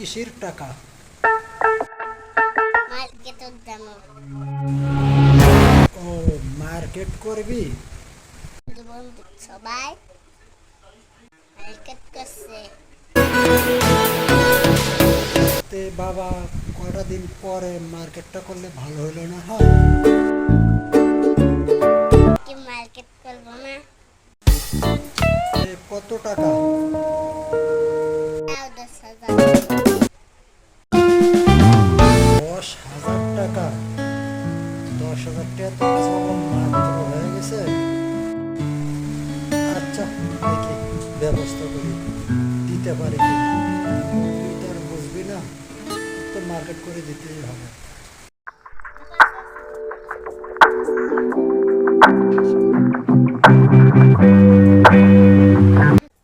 কিসের টাকা? মার্কেটের দাম। ও, মার্কেট করবি? বন্ধু বন্ধু সবাই মার্কেট করছে। তে বাবা, কটা দিন পরে মার্কেটটা করলে ভালো হলো না? হয় কি মার্কেট করবো না? কত টাকা? তাও 10,000। 10,000 টাকা? 10,000 টাকা তো বাবা মাত্র হয়ে গেছে। আচ্ছা, দেখি ব্যবস্থা করি, দিতে পারি কি। তুই তো আর বুঝবি না, তো মার্কেট করে দিতেই হবে।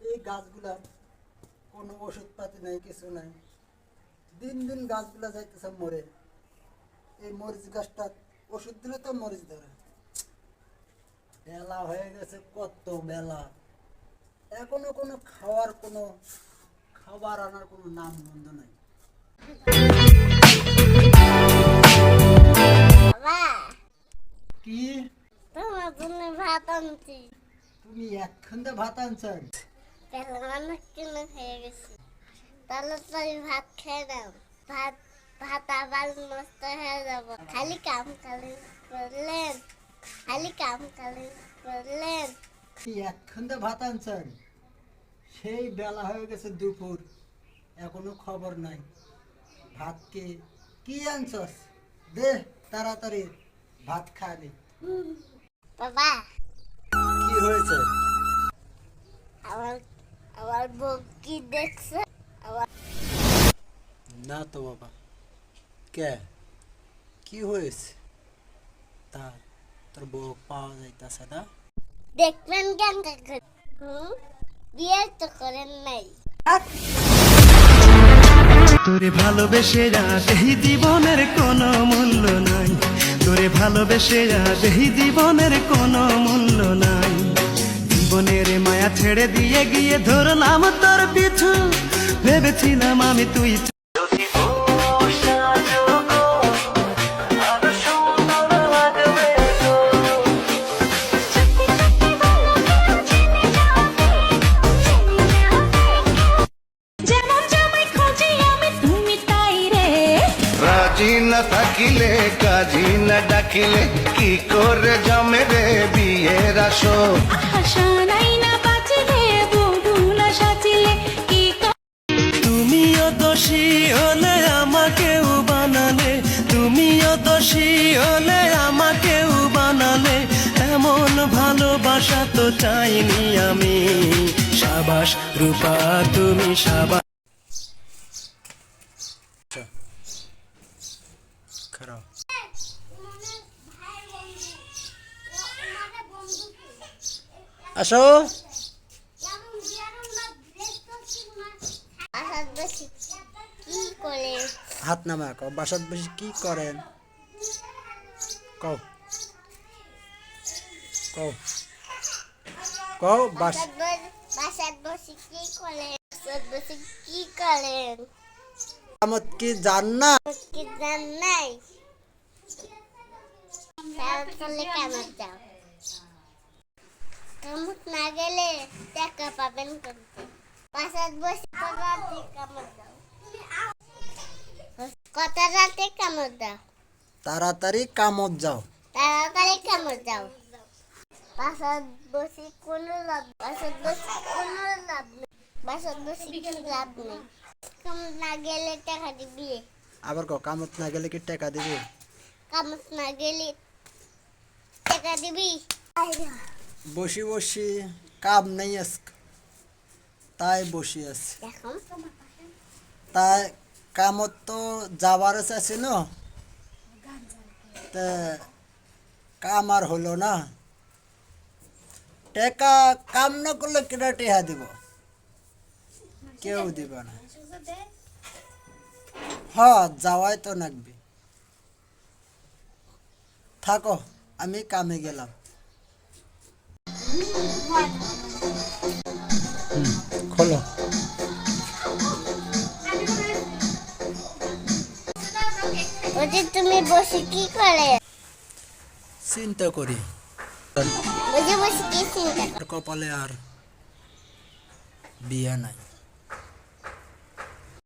এই গাছগুলা কোনো ওষুধপাতি নাই, কিছু নাই, দিন দিন গাছগুলা যাইতেছে মরে। এই মরিচ গাছটা ওষুধ দিলে তো মরিচ ধরে। বেলা হয়ে গেছে, কত বেলা, এখনো কোনো খাবার আনার কোনো নাম গন্ধ নাই। বাবা, কি? তোমার জন্য ভাত আনছি। তুমি একখান ভাত আনছেন? পেলাম অনেক কিনে হয়ে গেছে। তাড়াতাড়ি ভাত খেয়ে দাও। ভাত ভাত আবার নষ্ট হয়ে যাব। খালি কাম করলেন, খালি কাম করলেন। কি একখান ভাত আনছেন? সেই বেলা হয়ে গেছে দুপুর, এখনো খবর নাই। ভাত কি আনছস? দে তাড়াতাড়ি ভাত খাবি। বাবা, কি হয়েছে? আমার আমার বউ কি দেখছে? না তো বাবা। কে? কি হয়েছে? তা তোর বউ পাওয়া যাইতাছে না? দেখবেন কেন কাকা? বিয়ে তো করেন নাই। তোরে ভালোবেসে আজ এই জীবনের কোনো মূল্য নাই, তোরে ভালোবেসে আজ এই জীবনের কোনো মূল্য নাই। জীবনের মায়া ছেড়ে দিয়ে গিয়ে ধরলাম তোর পিছু, ভেবেছিলাম আমি তুই রাজি না থাকিলে কাজী না ডাকিলে কি করে জমে রে বিয়ের আসো। তুমিও দোষী হলে আমাকেও বানালে, তুমিও দোষী হলে আমাকেও বানালে। এমন ভালোবাসা তো চাইনি আমি। সাবাস রূপা তুমি সাবাস। খারাপ। আসো। আসাদ বসে কি করে? হাত নামা কও, বাসাত বসে কি করেন? কও কও কও। বাসাদ বসে কি করে? বাসাদ বসে কি করেন? আমত কি জান না? কি জান নাই? তাহলে কেমন যাও? কামত না গেলে টাকা পাবেন করতে। বাসাদ বসে রাতে কামত দাও। কত রাতে কামত দাও? তাড়াতাড়ি কামত যাও। তাড়াতাড়ি কামত যাও। বাসাদ বসে কোনো লাভ, বাসাদ বসে কোনো লাভ নেই। বাসাদ বসে কোনো লাভ নেই। কামত না গেলে টাকা দিবি। আবার কও, কামত না গেলে কি টাকা দিবি? কামত না গেলে টাকা দিবি। বসি বসি কাম নাই আজকে, তাই বসি আছে। দেখো তাই কামত তো যাবার আছে না, তা কাম আর হলো না। টাকা কাম না করলে কেটা টেহা দিব? কেউ দিবে না। হ্যাঁ, যাওয়াই তো লাগবে। থাকো, আমি কামে গেলাম। খোলো। বলছি তুমি বসে কি করে? চিন্তা করি বলছি বসে কি চিন্তা? কপালে আর বিয়া নাই।